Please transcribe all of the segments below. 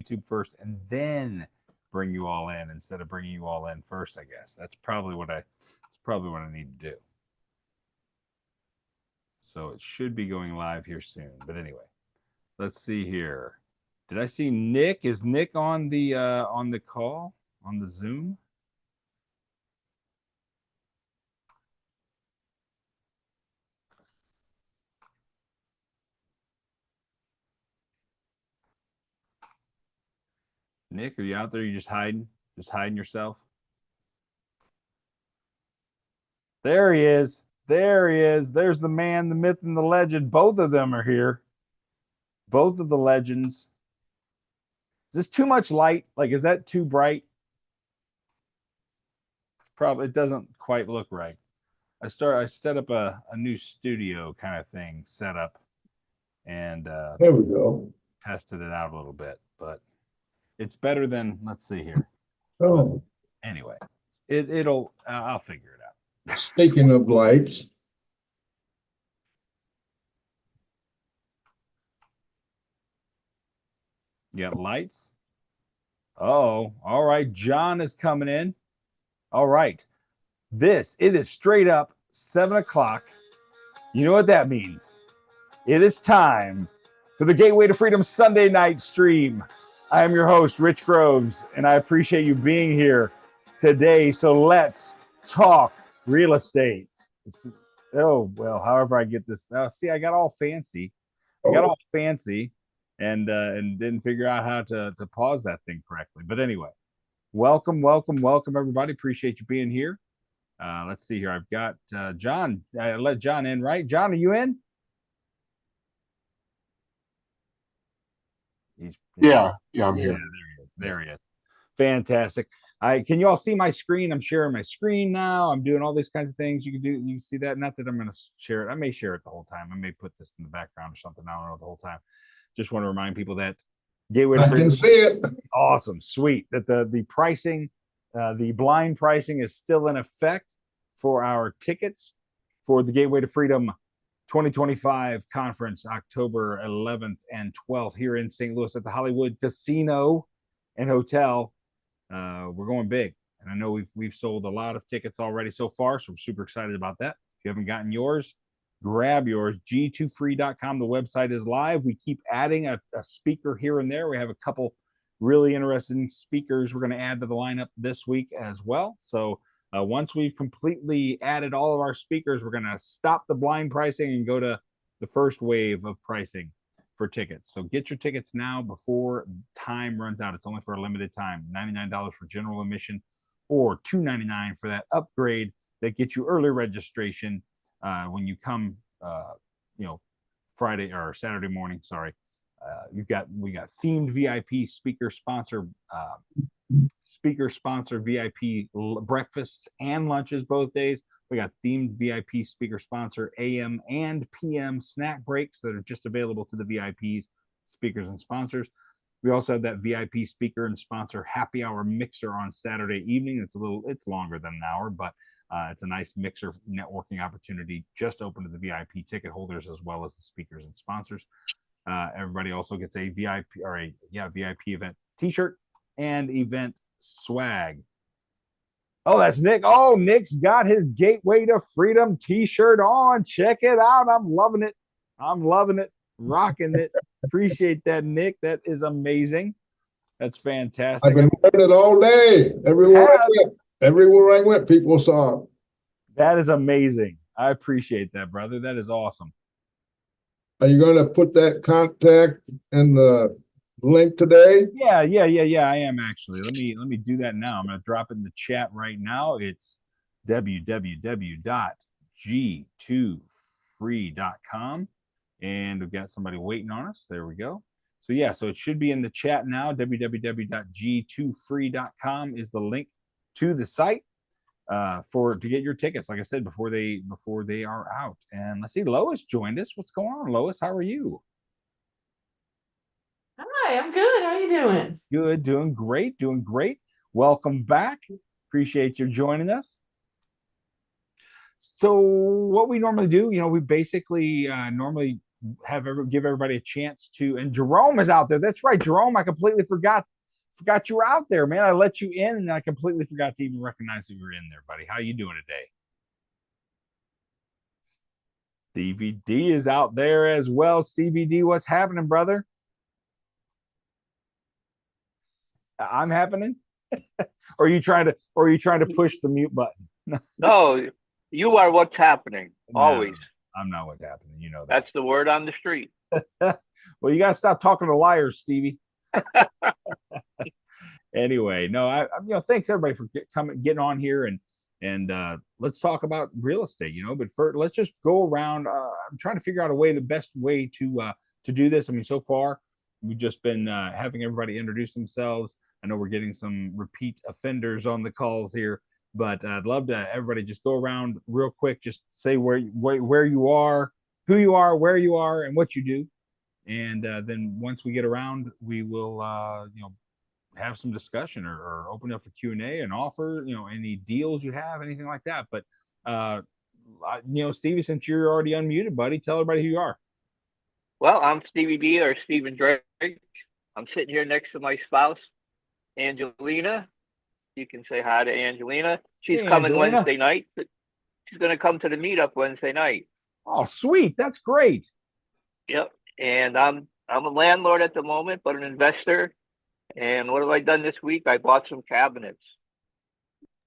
YouTube first and then bring you all in instead of bringing you all in first, I guess. That's probably what I need to do. So it should be going live here soon. But anyway, let's see here. Did I see Nick? Is Nick on the call on the Zoom? Nick, are you out there? You just hiding? Just hiding yourself? There he is. There he is. There's the man, the myth, and the legend. Both of them are here. Both of the legends. Is this too much light? Like, is that too bright? Probably. It doesn't quite look right. I set up a new studio kind of thing set up, and there we go. Tested it out a little bit, but it's better than, let's see here. Oh, anyway, I'll figure it out. Speaking of lights, you got lights. Oh, all right. John is coming in. All right. It is straight up 7 o'clock. You know what that means? It is time for the Gateway to Freedom Sunday night stream. I am your host, Rich Groves, and I appreciate you being here today. So let's talk real estate. However I get this. See, I got all fancy. And didn't figure out how to pause that thing correctly. But anyway, welcome, everybody. Appreciate you being here. Let's see here. I've got John. I let John in, right? John, are you in? Yeah, I'm here. There he is. Fantastic. Can you all see my screen? I'm sharing my screen now. I'm doing all these kinds of things. You can see that. Not that I'm going to share it. I may share it the whole time. I may put this in the background or something. I don't know the whole time. Just want to remind people that Gateway to Freedom. I can see it. Awesome, sweet. That the pricing, the blind pricing is still in effect for our tickets for the Gateway to Freedom 2025 conference, October 11th and 12th here in St. Louis at the Hollywood Casino and Hotel. We're going big, and I know we've sold a lot of tickets already so far, so we're super excited about that. If you haven't gotten yours, grab yours. G2free.com. The website is live. We keep adding a speaker here and there. We have a couple really interesting speakers we're going to add to the lineup this week as well. So once we've completely added all of our speakers, we're going to stop the blind pricing and go to the first wave of pricing for tickets. So get your tickets now before time runs out. It's only for a limited time. $99 for general admission or $299 for that upgrade that gets you early registration when you come, Friday or Saturday morning. Sorry, we got themed VIP speaker sponsor VIP breakfasts and lunches both days. We got themed VIP speaker sponsor AM and PM snack breaks that are just available to the VIPs, speakers, and sponsors. We also have that VIP speaker and sponsor happy hour mixer on Saturday evening. It's longer than an hour, but it's a nice mixer networking opportunity just open to the VIP ticket holders as well as the speakers and sponsors. Everybody also gets a VIP VIP event t-shirt and event swag. Oh, that's Nick. Oh, Nick's got his Gateway to Freedom t-shirt on. Check it out. I'm loving it. Rocking it. Appreciate that, Nick. That is amazing. That's fantastic. I've been wearing it all day. Everywhere I went, people saw it. That is amazing. I appreciate that, brother. That is awesome. Are you going to put that contact in the link today? Yeah. I am actually. Let me do that now. I'm going to drop it in the chat right now. It's www.g2free.com. And we've got somebody waiting on us. There we go. So it should be in the chat now. www.g2free.com is the link to the site to get your tickets. Like I said, before they are out. And let's see, Lois joined us. What's going on, Lois? How are you? Hi, I'm good. How are you doing? Good, doing great. Welcome back. Appreciate you joining us. So what we normally do, we basically normally give everybody a chance to. And Jerome is out there. That's right, Jerome. I completely forgot you were out there, man. I let you in, and I completely forgot to even recognize that you were in there, buddy. How you doing today? Stevie D is out there as well. Stevie D, what's happening, brother? I'm happening. Or are you trying to push the mute button? No, you are what's happening. Always. No, I'm not what's happening. You know that. That's the word on the street. Well, you gotta stop talking to liars, Stevie. Anyway, no, I thanks everybody for getting on here and let's talk about real estate. But first, let's just go around. I'm trying to figure out the best way to do this. I mean, so far we've just been having everybody introduce themselves. I know we're getting some repeat offenders on the calls here, but I'd love to everybody just go around real quick, just say where you are, who you are, where you are, and what you do. And then once we get around, we will have some discussion or open up for Q&A and offer any deals you have, anything like that. But Stevie, since you're already unmuted, buddy, tell everybody who you are. Well, I'm Stevie B, or Stephen Drake. I'm sitting here next to my spouse, Angelina. You can say hi to Angelina. She's coming Angelina. Wednesday night. She's going to come to the meetup Wednesday night. Oh, sweet. That's great. Yep. And I'm a landlord at the moment, but an investor. And what have I done this week? I bought some cabinets.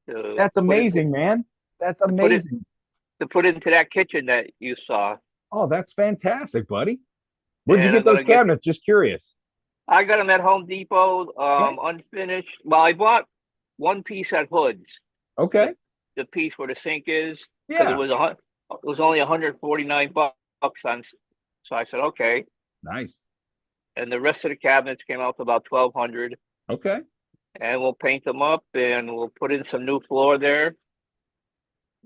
That's amazing, man. That's amazing. To put into that kitchen that you saw. Oh, that's fantastic, buddy. Where'd you get those cabinets? Just curious. I got them at Home Depot, unfinished. Well, I bought one piece at Hood's. Okay. The piece where the sink is. Yeah. It was only $149 on. So I said, okay. Nice. And the rest of the cabinets came out to about $1,200. Okay. And we'll paint them up, and we'll put in some new floor there.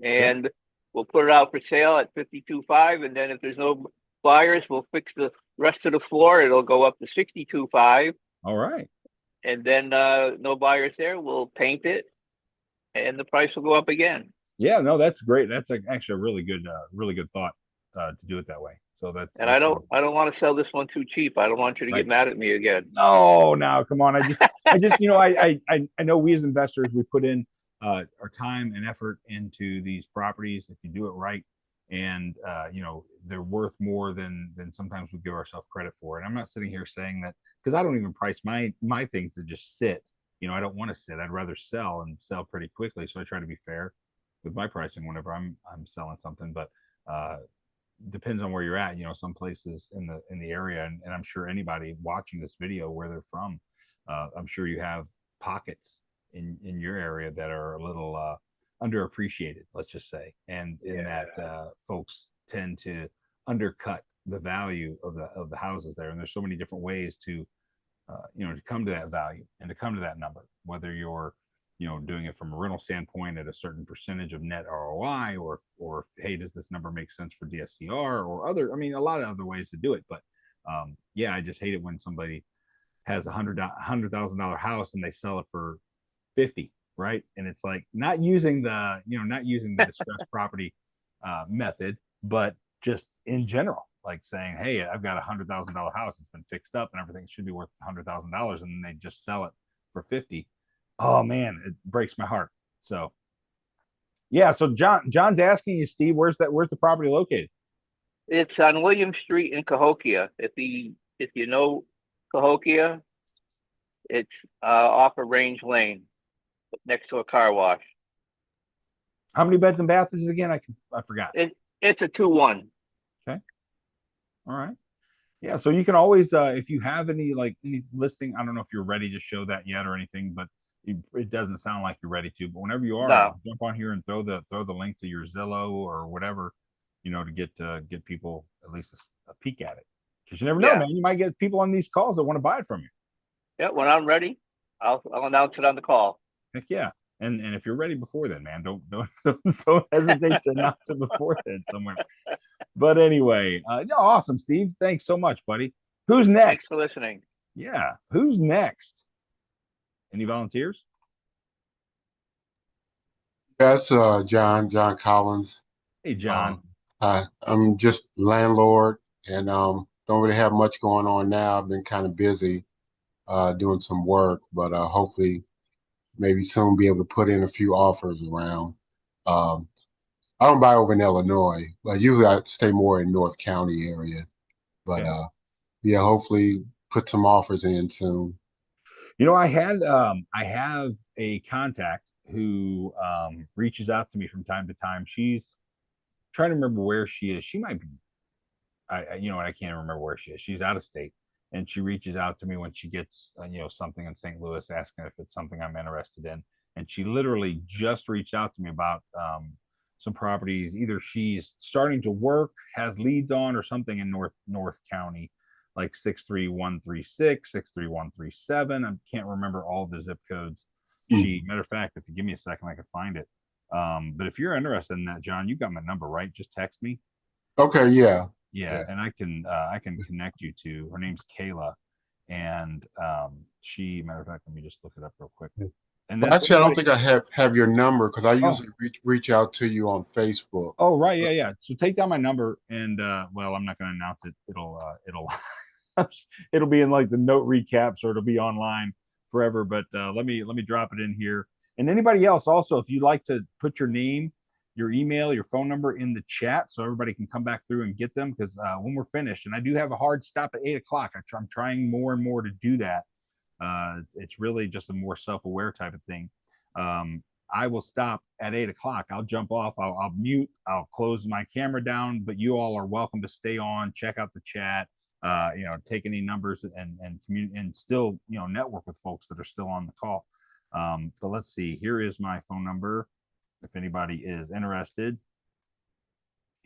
And we'll put it out for sale at $52.5. And then if there's no buyers, we'll fix the rest of the floor. It'll go up to $62.5. All right. And then no buyers there, we'll paint it, and the price will go up again. Yeah, no, that's great. That's actually a really good thought to do it that way. So that's I don't want to sell this one too cheap. I don't want you to get mad at me again. No, come on. I just I know we as investors, we put in our time and effort into these properties. If you do it right, and they're worth more than sometimes we give ourselves credit for. And I'm not sitting here saying that, because I don't even price my things to just sit. I don't want to sit. I'd rather sell and sell pretty quickly. So I try to be fair with my pricing whenever I'm selling something. But depends on where you're at. Some places in the area, and I'm sure anybody watching this video, where they're from, I'm sure you have pockets in your area that are a little underappreciated, let's just say, and that folks tend to undercut the value of the houses there. And there's so many different ways to to come to that value and to come to that number, whether you're doing it from a rental standpoint at a certain percentage of net ROI, or hey, does this number make sense for DSCR, or a lot of other ways to do it. But I just hate it when somebody has $100,000 house and they sell it for 50, right? And it's like not using the distressed property method, but just in general, like saying, hey, I've got $100,000 house, it's been fixed up and everything should be worth $100,000, and then they just sell it for 50. Oh man, it breaks my heart. So so John's asking you, Steve, where's the property located? It's on William Street in Cahokia. If you know Cahokia, it's off of Range Lane, next to a car wash. How many beds and baths is it again? I forgot. It's a 2-1. Okay. All right. Yeah. So you can always, if you have any listing, I don't know if you're ready to show that yet or anything, but it doesn't sound like you're ready to. But whenever you are, jump on here and throw the link to your Zillow or whatever, to get people at least a peek at it. Because you never know, man. You might get people on these calls that want to buy it from you. Yeah. When I'm ready, I'll announce it on the call. Heck yeah. And if you're ready before then, man, don't hesitate to announce it before then somewhere. But anyway, awesome, Steve. Thanks so much, buddy. Who's next? Thanks for listening. Yeah. Who's next? Any volunteers? That's John Collins. Hey, John. I'm just landlord and don't really have much going on now. I've been kind of busy doing some work, but hopefully maybe soon be able to put in a few offers around. Um, I don't buy over in Illinois, but usually I stay more in North County area. But Okay. yeah, hopefully put some offers in soon. You know, I have a contact who reaches out to me from time to time. She's trying to remember where she is. She might be, you know what, I can't remember where she is. She's out of state, and she reaches out to me when she gets you know, something in St. Louis, asking if it's something I'm interested in. And she literally just reached out to me about some properties. Either she's starting to work, has leads on, or something in North County, like 63136, 63137. I can't remember all the zip codes. She, matter of fact, if you give me a second, I can find it. But if you're interested in that, John, you got my number, right? Just text me. Okay, yeah. Yeah, and I can connect you to, her name's Kayla, and she, matter of fact, let me just look it up real quick. And Well, that's actually, I don't anybody. think I have your number because I Oh, usually reach out to you on Facebook. oh, right, yeah. So take down my number, and well, I'm not going to announce it. It'll it'll be in like the note recaps, or it'll be online forever. But let me drop it in here. And anybody else, also, if you'd like to put your name, your email, your phone number in the chat, so everybody can come back through and get them. Because when we're finished, and I do have a hard stop at 8 o'clock, I'm trying more and more to do that. It's really just a more self-aware type of thing. I will stop at 8 o'clock. I'll jump off. I'll mute. I'll close my camera down. But you all are welcome to stay on, check out the chat, you know, take any numbers and communicate, and still, you know, network with folks that are still on the call. But let's see. Here is my phone number if anybody is interested,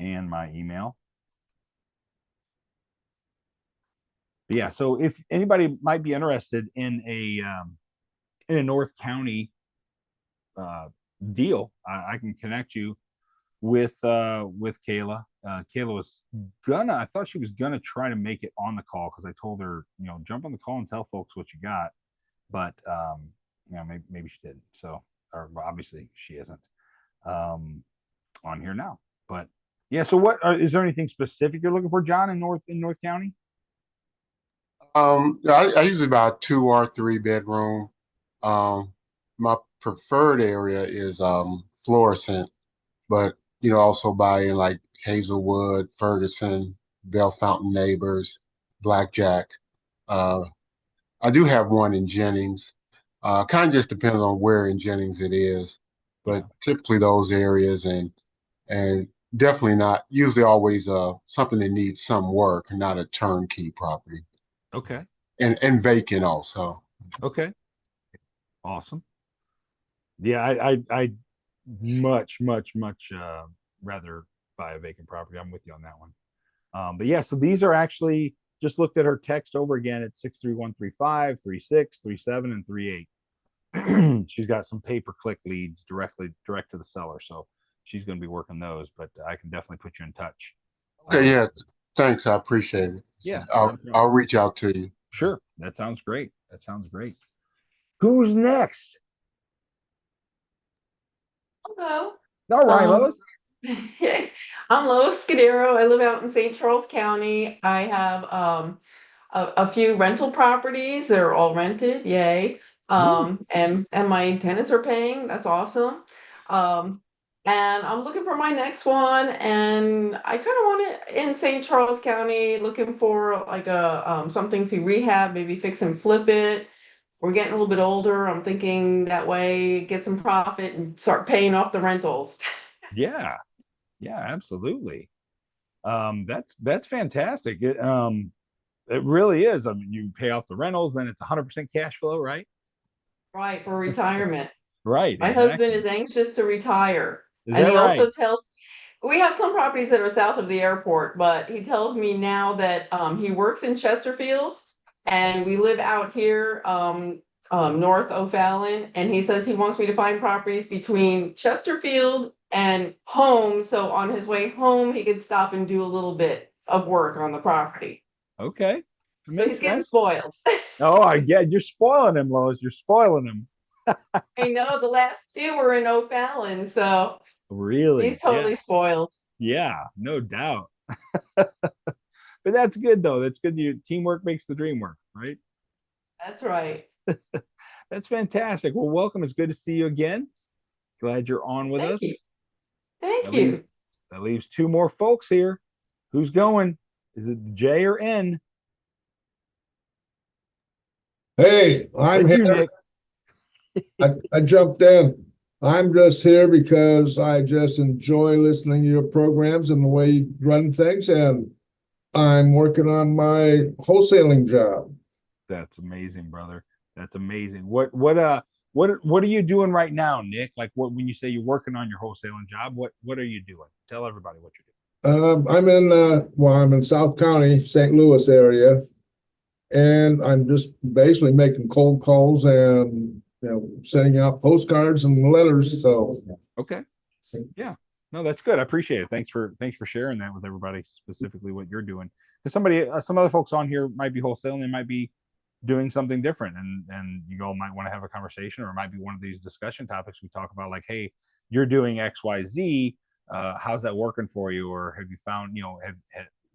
and my email. But yeah. So if anybody might be interested in a North County deal, I can connect you with Kayla. Kayla was gonna, I thought she was gonna try to make it on the call, because I told her, you know, jump on the call and tell folks what you got. But you know, maybe she didn't. So, or obviously she isn't on here now. But yeah, so what is there anything specific you're looking for, John, in North County? I usually buy a 2 or 3 bedroom. My preferred area is Florissant, but you know, also buy in like Hazelwood, Ferguson, Bell Fountain Neighbors, Blackjack. Uh, I do have one in Jennings. Kind of just depends on where in Jennings it is, but typically those areas, and definitely not usually always something that needs some work, not a turnkey property. Okay. And vacant also. Okay. Awesome. Yeah, I much rather buy a vacant property. I'm with you on that one. But yeah, so these are actually, just looked at her text over again at 63135, 36, 37, and 38. She's got some pay-per-click leads direct to the seller, so she's going to be working those. But I can definitely put you in touch. Okay, yeah. Thanks, I appreciate it. Yeah, I'll reach out to you. sure. That sounds great. Who's next? Hello. All right, Lois. I'm Lois Scudero. I live out in St. Charles County. I have a few rental properties. They're all rented, yay. And my tenants are paying. That's awesome. Um, and I'm looking for my next one, and I kind of want it in St. Charles County, looking for like a something to rehab, maybe fix and flip it. We're getting a little bit older. I'm thinking that way, get some profit and start paying off the rentals. Yeah, absolutely. That's fantastic. It really is. I mean, you pay off the rentals, then it's 100% cash flow, right? Right, for retirement. Right, My exactly. husband is anxious to retire. Is And that he right? also tells, we have some properties that are south of the airport, but he tells me now that he works in Chesterfield and we live out here north O'Fallon. And he says he wants me to find properties between Chesterfield and home. So on his way home, he could stop and do a little bit of work on the property. Okay, So makes he's getting sense. spoiled. Oh, I get, you're spoiling him, Lois. You're spoiling him. I know the last two were in O'Fallon, so Really? he's totally spoiled. Yeah, no doubt. But But that's good though. That's good. Your teamwork makes the dream work, right? That's right. That's fantastic. Well, welcome. It's good to see you again. Glad you're on with Thank us. you. Thank That you. leaves, that leaves two more folks here. Who's going? Is it J or N? Hey, I'm It's you, here. Nick. I jumped in. I'm just here because I just enjoy listening to your programs and the way you run things, and I'm working on my wholesaling job. That's amazing, brother. That's amazing. What are you doing right now, Nick? Like what when you say you're working on your wholesaling job, what are you doing? Tell everybody what you're doing. I'm in South County, St. Louis area, and I'm just basically making cold calls and sending out postcards and letters. So Okay. Yeah. No, that's good. I appreciate it. Thanks for sharing that with everybody, specifically what you're doing. Because some other folks on here might be wholesaling, they might be doing something different, and you all might want to have a conversation, or it might be one of these discussion topics we talk about, like, hey, you're doing X, Y, Z. How's that working for you? Or have you found,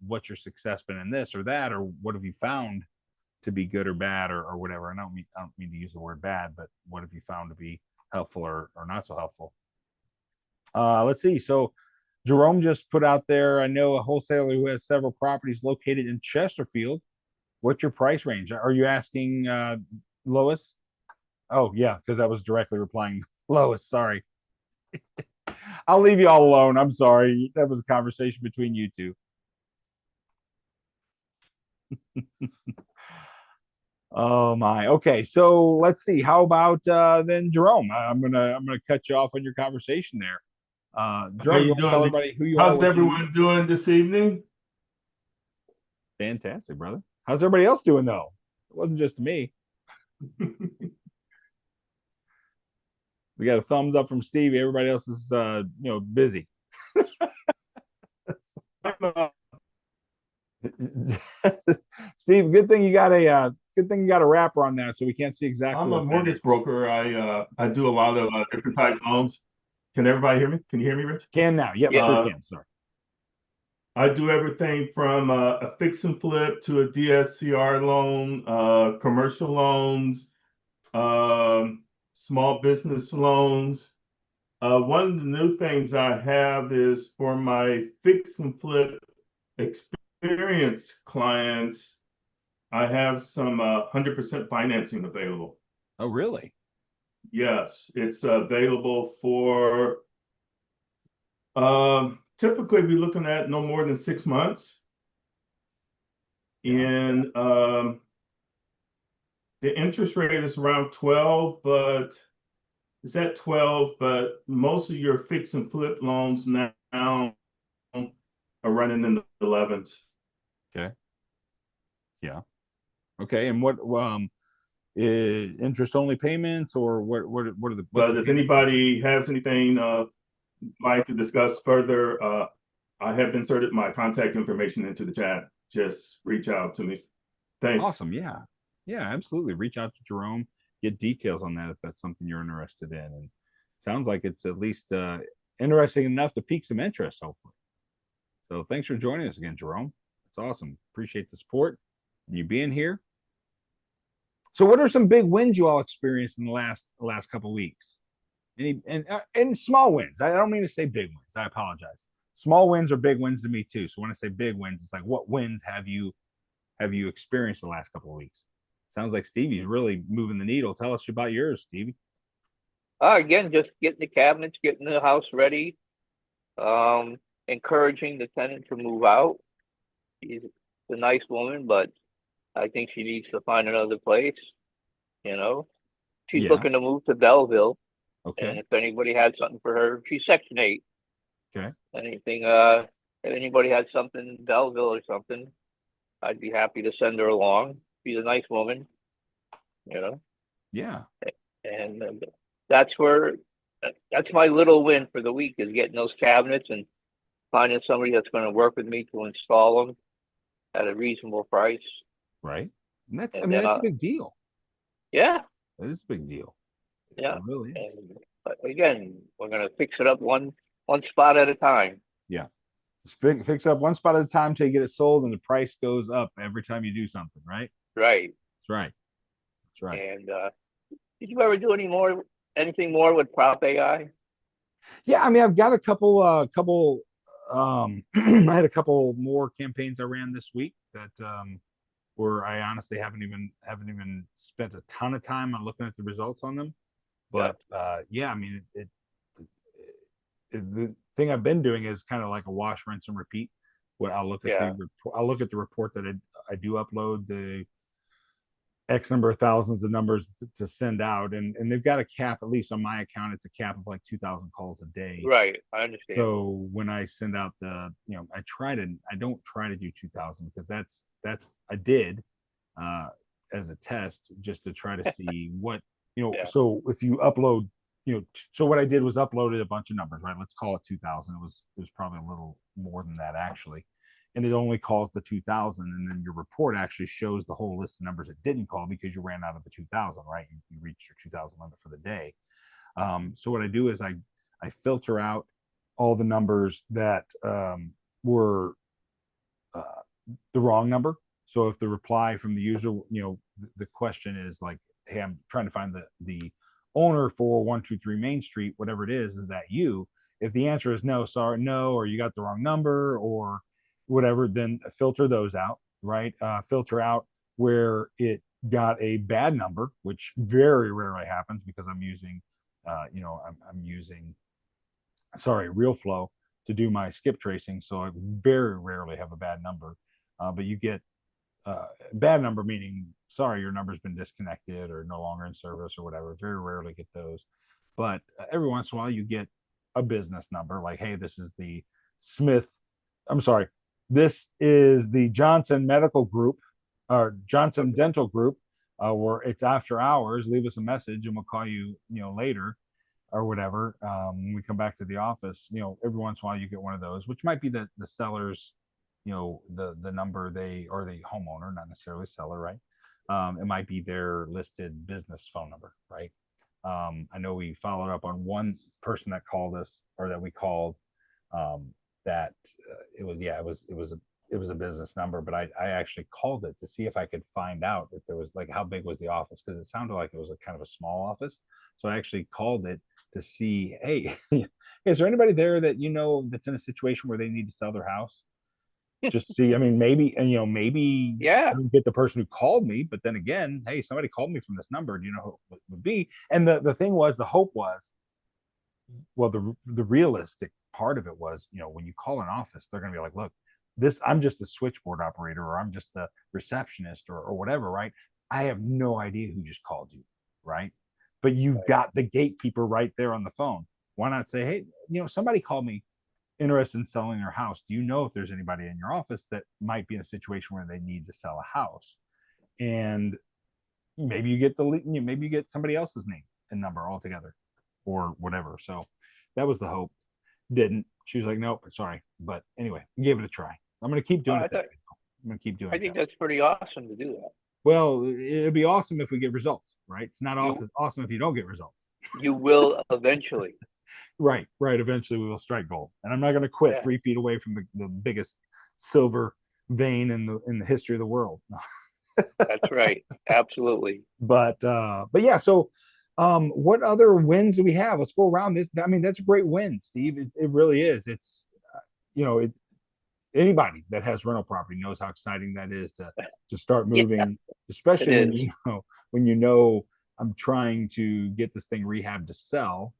what's your success been in this or that, or what have you found to be good or bad, or whatever. I don't mean to use the word bad, but what have you found to be helpful or not so helpful? Let's see. So Jerome just put out there, I know a wholesaler who has several properties located in Chesterfield. What's your price range? Are you asking Lois? Oh, yeah, because I was directly replying Lois. Sorry. I'll leave you all alone. I'm sorry. That was a conversation between you two. Oh my. Okay, so let's see. How about then Jerome? I'm gonna cut you off on your conversation there. How Jerome, you you want to tell doing? everybody who you are? How's What you do? everyone doing this evening? Fantastic, brother. How's everybody else doing though? It wasn't just me. We got a thumbs up from Stevie. Everybody else is busy. Steve, good thing you got a wrapper on that, so we can't see exactly. I'm a mortgage broker. I do a lot of different type loans. Can everybody hear me? Can you hear me, Rich? Can now? Yep, Yeah. sure can. Sorry. I do everything from a fix and flip to a DSCR loan, commercial loans, small business loans. One of the new things I have is for my fix and flip experienced clients, I have some 100% financing available. Oh, really? Yes, it's available for typically we're looking at no more than 6 months. Yeah. And the interest rate is around 12, but it's at 12, but most of your fix and flip loans now are running in the 11s. Okay. Yeah. Okay. And what interest only payments, or what are the But if anybody has anything like to discuss further, I have inserted my contact information into the chat. Just reach out to me. Thanks. Awesome. Yeah. Yeah, absolutely. Reach out to Jerome, get details on that if that's something you're interested in. And sounds like it's at least interesting enough to pique some interest, hopefully. So thanks for joining us again, Jerome. It's awesome. Appreciate the support and you being here. So what are some big wins you all experienced in the last couple of weeks? And small wins. I don't mean to say big wins. I apologize. Small wins are big wins to me too. So when I say big wins, it's like, what wins have you experienced the last couple of weeks? Sounds like Stevie's really moving the needle. Tell us about yours, Stevie. Again, just getting the cabinets, getting the house ready, encouraging the tenant to move out. She's a nice woman, but I think she needs to find another place. She's Yeah. looking to move to Belleville. Okay. And if anybody had something for her, she's Section 8. Okay. Anything, if anybody had something in Belleville or something, I'd be happy to send her along. She's a nice woman, Yeah. and that's my little win for the week, is getting those cabinets and finding somebody that's going to work with me to install them at a reasonable price. Right. And that's And a big deal. Yeah. That is a big deal. Yeah. It really is. But again, we're going to fix it up one spot at a time. Yeah. Fix up one spot at a time till you get it sold, and the price goes up every time you do something, right? Right. That's right. That's right. And did you ever do anything more with Prop AI? Yeah, I mean, I've got a couple I had a couple more campaigns I ran this week that where I honestly haven't even spent a ton of time on looking at the results on them. But yeah, I mean, the thing I've been doing is kind of like a wash, rinse, and repeat. What I'll look at the report that I do upload, the X number of thousands of numbers to send out, and they've got a cap, at least on my account, it's a cap of like 2,000 calls a day. Right, I understand. So when I send out I don't try to do 2,000 because that's I did as a test just to try to see what, Yeah. So if you upload, so what I did was uploaded a bunch of numbers, right? Let's call it 2,000. It was probably a little more than that actually. And it only calls the 2,000, and then your report actually shows the whole list of numbers it didn't call because you ran out of the 2,000, right? You reached your 2,000 limit for the day. So what I do is I filter out all the numbers that were the wrong number. So if the reply from the user, the question is like, hey, I'm trying to find the owner for 123 Main Street, whatever it is that you? If the answer is no, sorry, no, or you got the wrong number or whatever, then filter those out, right? Filter out where it got a bad number, which very rarely happens because I'm using I'm using RealFlow to do my skip tracing, so I very rarely have a bad number. But you get bad number meaning, sorry, your number's been disconnected or no longer in service or whatever. Very rarely get those, but every once in a while you get a business number like, hey, this is the this is the Johnson Medical Group or Johnson Dental Group, where it's after hours. Leave us a message and we'll call you, later or whatever. When we come back to the office, every once in a while you get one of those, which might be the seller's, the number or the homeowner, not necessarily seller, right? It might be their listed business phone number, right? I know we followed up on one person that called us or that we called, that it was a business number, but I actually called it to see if I could find out if there was like how big was the office, because it sounded like it was a kind of a small office. So I actually called it to see, hey, is there anybody there that that's in a situation where they need to sell their house? Just see, I mean, maybe maybe Yeah. I didn't get the person who called me, but then again, hey, somebody called me from this number. Do you know who it would be? And the thing was, the hope was, well, the realistic part of it was, when you call an office, they're going to be like, look, I'm just the switchboard operator, or I'm just the receptionist or whatever, right? I have no idea who just called you, right? But you've got the gatekeeper right there on the phone. Why not say, hey, somebody called me interested in selling their house. Do you know if there's anybody in your office that might be in a situation where they need to sell a house? And maybe you get somebody else's name and number altogether or whatever. So that was the hope. Didn't. She was like, nope, sorry. But anyway, gave it a try. I'm going to keep doing it. I'm going to keep doing it. I think that's pretty awesome to do that. Well, it'd be awesome if we get results, right? It's not awesome if you don't get results. You will eventually. Right. Eventually we will strike gold. And I'm not going to quit 3 feet away from the biggest silver vein in the history of the world. That's right. Absolutely. But yeah, so what other wins do we have? Let's go around this. I mean, that's a great win, Steve. It really is. It's anybody that has rental property knows how exciting that is to start moving, especially when I'm trying to get this thing rehabbed to sell.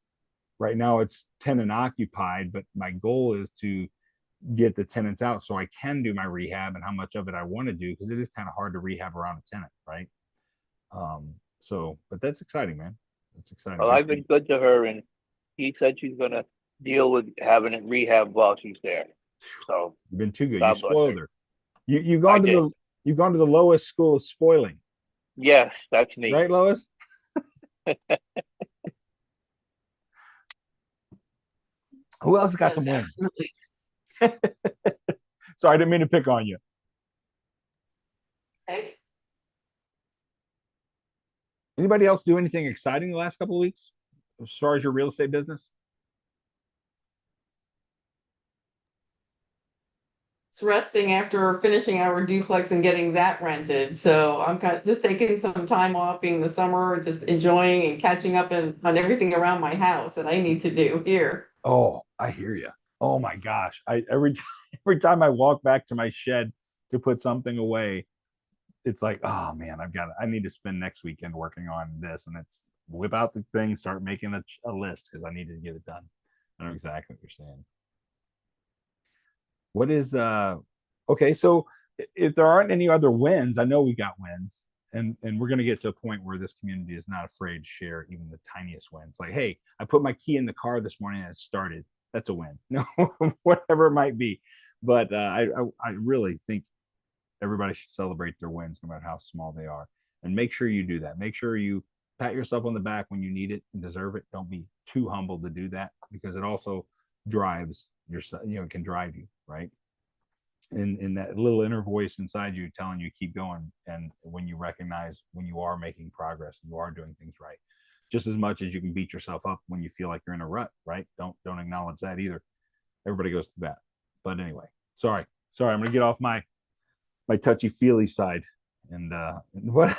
Right now it's tenant occupied, but my goal is to get the tenants out so I can do my rehab and how much of it I want to do, because it is kind of hard to rehab around a tenant, right? But that's exciting, man. That's exciting. Well, I've been good to her, and she said she's going to deal with having it rehab while she's there. So you've been too good. God You spoiled her. You've gone to the lowest school of spoiling. Yes, that's me. Right, Lois? Who else got some wins? Sorry, I didn't mean to pick on you. Okay. Anybody else do anything exciting the last couple of weeks as far as your real estate business? resting after finishing our duplex and getting that rented. So I'm kind of just taking some time off being the summer, just enjoying and catching up on everything around my house that I need to do here. Oh, I hear you. Oh my gosh. Every time I walk back to my shed to put something away, it's like, oh man, I need to spend next weekend working on this. And it's whip out the thing, start making a list because I need to get it done. I know exactly what you're saying. What is okay, so if there aren't any other wins, I know we got wins, and we're gonna get to a point where this community is not afraid to share even the tiniest wins. Like, hey, I put my key in the car this morning and it started. That's a win. No, whatever it might be. But I really think everybody should celebrate their wins, no matter how small they are, and make sure you do that. Make sure you pat yourself on the back when you need it and deserve it. Don't be too humble to do that because it also drives your, it can drive you, right? In that little inner voice inside you telling you keep going, and when you recognize when you are making progress, you are doing things right, just as much as you can beat yourself up when you feel like you're in a rut, right? Don't acknowledge that either. Everybody goes through that. But anyway, sorry, I'm gonna get off my touchy feely side. And what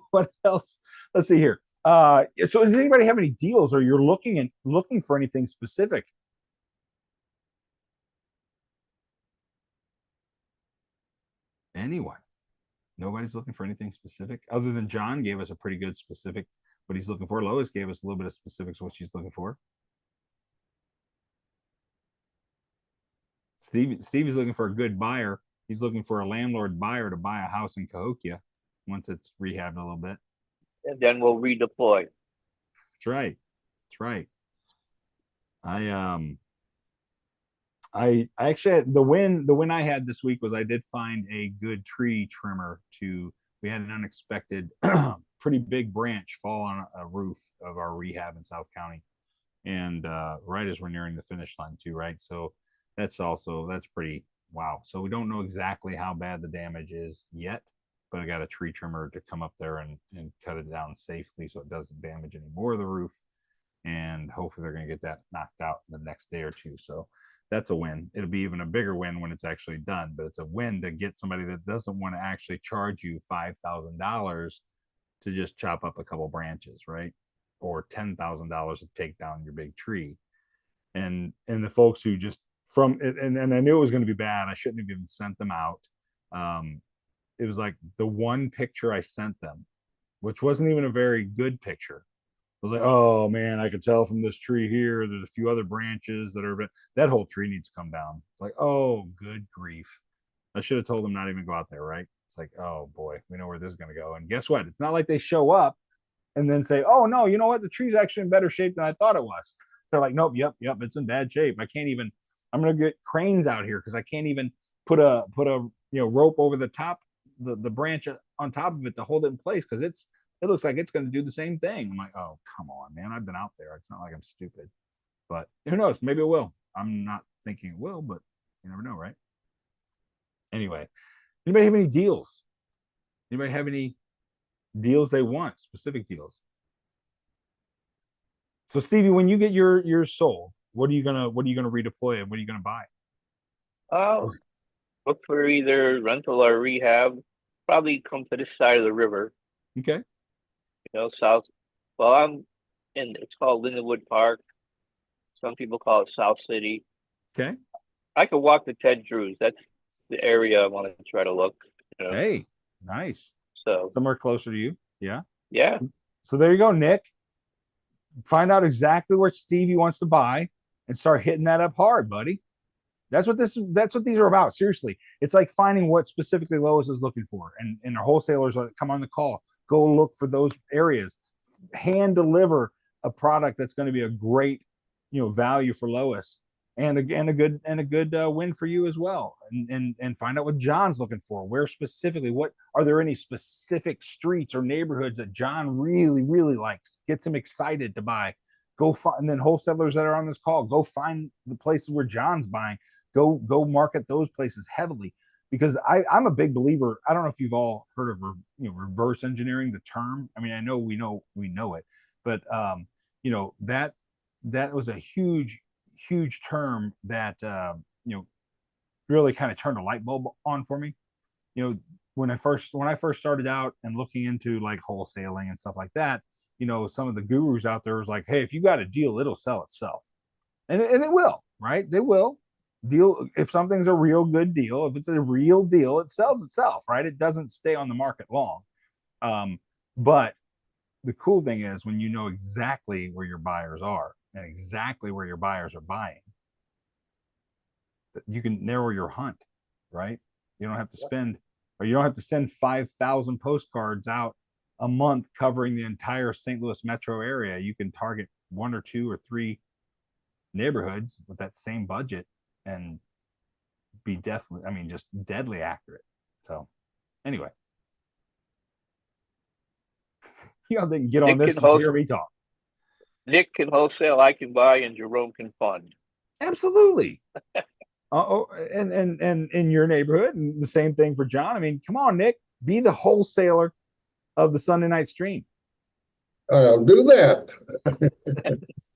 what else? Let's see here. So does anybody have any deals, or you're looking for anything specific? Anyone? Nobody's looking for anything specific other than John gave us a pretty good specific what he's looking for. Lois gave us a little bit of specifics what she's looking for. Stevie's looking for a good buyer. He's looking for a landlord buyer to buy a house in Cahokia once it's rehabbed a little bit. And then we'll redeploy. That's right. That's right. I actually had the win I had this week was I did find a good tree trimmer we had an unexpected pretty big branch fall on a roof of our rehab in South County. And right as we're nearing the finish line too, right? So that's pretty wow. So we don't know exactly how bad the damage is yet, but I got a tree trimmer to come up there and cut it down safely so it doesn't damage any more of the roof. And hopefully they're going to get that knocked out in the next day or two. So that's a win. It'll be even a bigger win when it's actually done, but it's a win to get somebody that doesn't want to actually charge you $5,000 to just chop up a couple branches, right? Or $10,000 to take down your big tree. And the folks who just and I knew it was going to be bad. I shouldn't have even sent them out. It was like the one picture I sent them, which wasn't even a very good picture. I was like, oh man, I could tell from this tree here, there's a few other branches that whole tree needs to come down. It's like, oh, good grief. I should have told them not even go out there, right? It's like, oh boy, we know where this is going to go. And guess what? It's not like they show up and then say, oh no, you know what? The tree's actually in better shape than I thought it was. They're like, nope, yep, it's in bad shape. I'm going to get cranes out here because I can't even put a rope over the top, the branch on top of it to hold it in place because it looks like it's going to do the same thing. I'm like, oh, come on, man. I've been out there. It's not like I'm stupid. But who knows? Maybe it will. I'm not thinking it will, but you never know, right? Anyway, anybody have any deals? Anybody have any deals they want, specific deals? So Stevie, when you get your sold, what are you gonna redeploy and what are you gonna buy? Look for either rental or rehab. Probably come to this side of the river. Okay. South. Well, it's called Lindenwood Park. Some people call it South City. Okay. I could walk to Ted Drew's. That's the area I want to try to look. Hey, nice. So somewhere closer to you. Yeah. Yeah. So there you go, Nick. Find out exactly where Stevie wants to buy and start hitting that up hard, buddy. That's what these are about. Seriously. It's like finding what specifically Lois is looking for. And our wholesalers that come on the call, go look for those areas. Hand deliver a product that's going to be a great, value for Lois and again a good win for you as well. And find out what John's looking for. Where specifically, are there any specific streets or neighborhoods that John really, really likes, gets him excited to buy? Go find, and then wholesalers that are on this call, go find the places where John's buying. Go market those places heavily, because I'm a big believer. I don't know if you've all heard of reverse engineering, the term. I mean, I know we know it, but that was a huge term that really kind of turned a light bulb on for me. You know, when I first started out and looking into like wholesaling and stuff like that, you know, some of the gurus out there was like, hey, if you got a deal, it'll sell itself. And it will, right? They will. Deal if something's a real good deal, if it's a real deal, it sells itself, right? It doesn't stay on the market long. But the cool thing is when you know exactly where your buyers are and exactly where your buyers are buying, you can narrow your hunt, right? You don't have to spend, or you don't have to send 5,000 postcards out a month covering the entire St. Louis metro area. You can target 1 or 2 or 3 neighborhoods with that same budget and be definitely, I mean, just deadly accurate. So anyway, you know, they can get on Nick this can to hear me talk. Nick can wholesale, I can buy, and Jerome can fund. Absolutely. And in your neighborhood, and the same thing for John. I mean, come on, Nick, be the wholesaler of the Sunday night stream. I'll do that.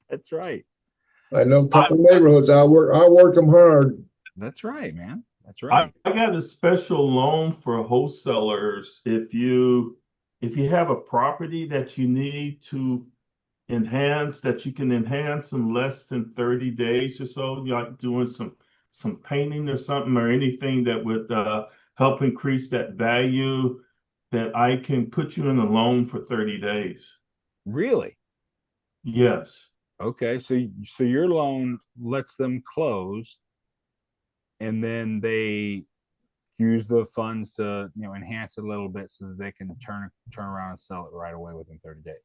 That's right. I know a couple neighborhoods. I'll work them hard. That's right, man. That's right. I got a special loan for wholesalers. If you have a property that you need to enhance, that you can enhance in less than 30 days or so, you're like doing some painting or something or anything that would help increase that value, that I can put you in a loan for 30 days. Really? Yes. Okay. So your loan lets them close, and then they use the funds to, you know, enhance it a little bit so that they can turn around and sell it right away within 30 days.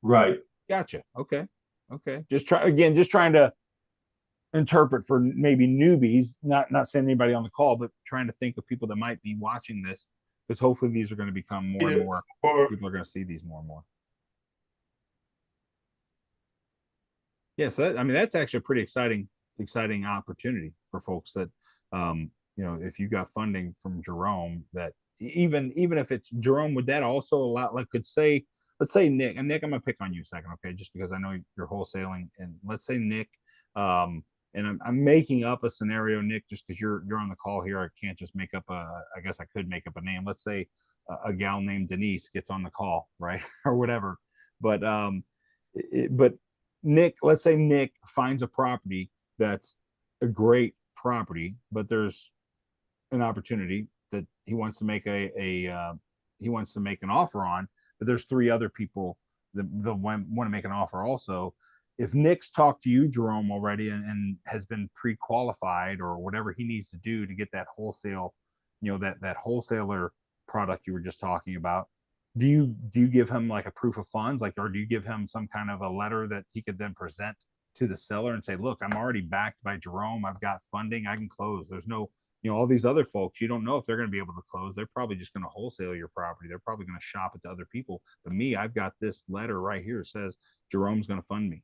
Right. Gotcha. Okay. Just trying to interpret for maybe newbies, not saying anybody on the call, but trying to think of people that might be watching this, because hopefully these are going to become more and more. People are going to see these more and more. Yeah, so that, I mean, that's actually a pretty exciting opportunity for folks that, you know, if you got funding from Jerome, that even if it's Jerome, would that also allow, like, let's say Nick, and Nick, I'm gonna pick on you a second, okay, just because I know you're wholesaling, and let's say Nick, and I'm making up a scenario, Nick, just because you're on the call here. I can't just make up I guess I could make up a name. Let's say a gal named Denise gets on the call, right, or whatever. But but Nick, let's say Nick finds a property that's a great property, but there's an opportunity that he wants to make he wants to make an offer on, but there's 3 other people that want to make an offer also. If Nick's talked to you, Jerome, already, and has been pre-qualified or whatever he needs to do to get that wholesale, you know, that wholesaler product you were just talking about, do you give him like a proof of funds, like, or do you give him some kind of a letter that he could then present to the seller and say, look, I'm already backed by Jerome, I've got funding, I can close. There's no, you know, all these other folks, you don't know if they're going to be able to close. They're probably just going to wholesale your property. They're probably going to shop it to other people. But me, I've got this letter right here that says Jerome's going to fund me.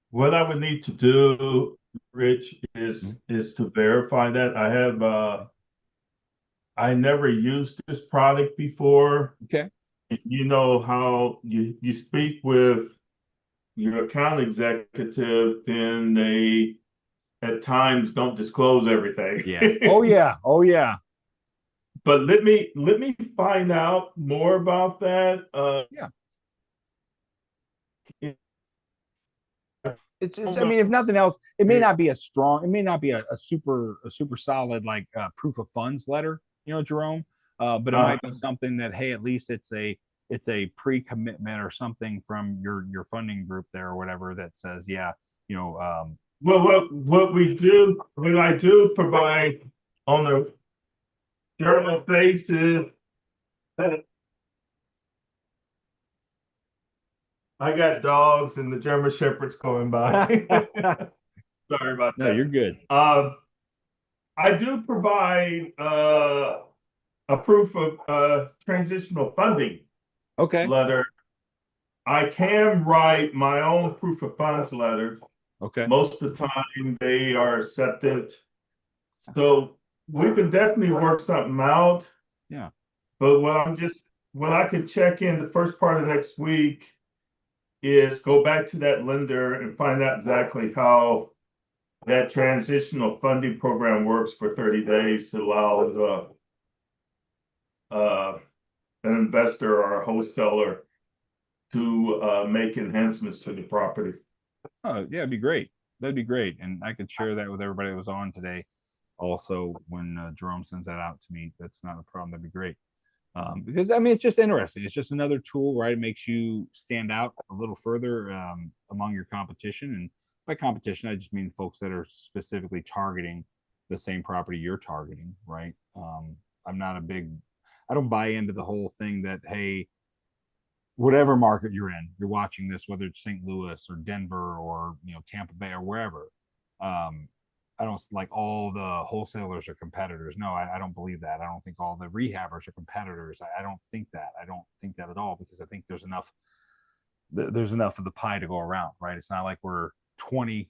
What I would need to do, Rich, is to verify that. I never used this product before. Okay. And you know how you speak with your account executive, then they at times don't disclose everything. Yeah. Oh yeah. But let me find out more about that. Yeah. It's I mean, if nothing else, it may not be a super solid like proof of funds letter, you know, Jerome, but it might be something that, hey, at least it's a pre-commitment or something from your funding group there or whatever that says, yeah, you know, well, what I do provide on the journal basis, I got dogs and the German Shepherds going by. Sorry about that. No, you're good. I do provide a proof of transitional funding Okay. letter. I can write my own proof of funds letter. Okay. Most of the time they are accepted. So we can definitely work something out. Yeah. But what I can check in the first part of next week is go back to that lender and find out exactly how that transitional funding program works for 30 days to allow an investor or a wholesaler to make enhancements to the property. Oh, yeah, it'd be great. That'd be great. And I could share that with everybody that was on today. Also, when Jerome sends that out to me, that's not a problem. That'd be great. Because I mean, it's just interesting. It's just another tool, right? It makes you stand out a little further among your competition. And by competition, I just mean folks that are specifically targeting the same property you're targeting, right? I'm not a big, I don't buy into the whole thing that, hey, whatever market you're in, you're watching this, whether it's St. Louis or Denver or Tampa Bay or wherever. I don't like all the wholesalers are competitors. No, I don't believe that. I don't think all the rehabbers are competitors. I don't think that. I don't think that at all, because I think there's enough of the pie to go around, right? It's not like we're 20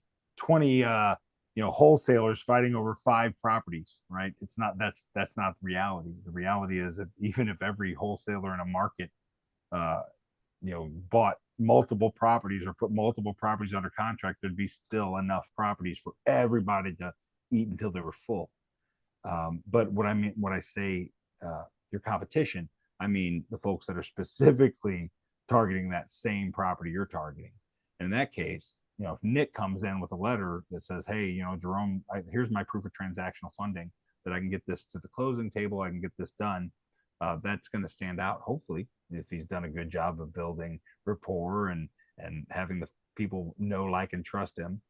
wholesalers fighting over 5 properties, right? It's not. That's not the reality. The reality is that even if every wholesaler in a market bought multiple properties or put multiple properties under contract, there'd be still enough properties for everybody to eat until they were full. But what I mean, when I say your competition, I mean the folks that are specifically targeting that same property you're targeting. And in that case, if Nick comes in with a letter that says, hey, Jerome, here's my proof of transactional funding that I can get this to the closing table, I can get this done. That's going to stand out, hopefully, if he's done a good job of building rapport and having the people know, like, and trust him.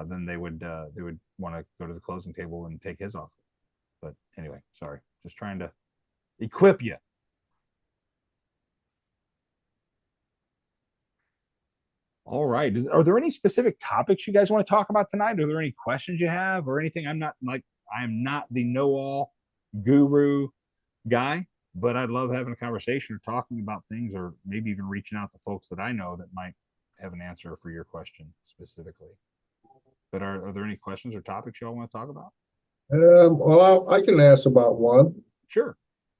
Then they would want to go to the closing table and take his offer. But anyway, sorry, just trying to equip you. All right. Are there any specific topics you guys want to talk about tonight? Are there any questions you have or anything? I'm not the know-all guru guy, but I'd love having a conversation or talking about things, or maybe even reaching out to folks that I know that might have an answer for your question specifically. But are there any questions or topics y'all want to talk about? Well, I can ask about one. Sure.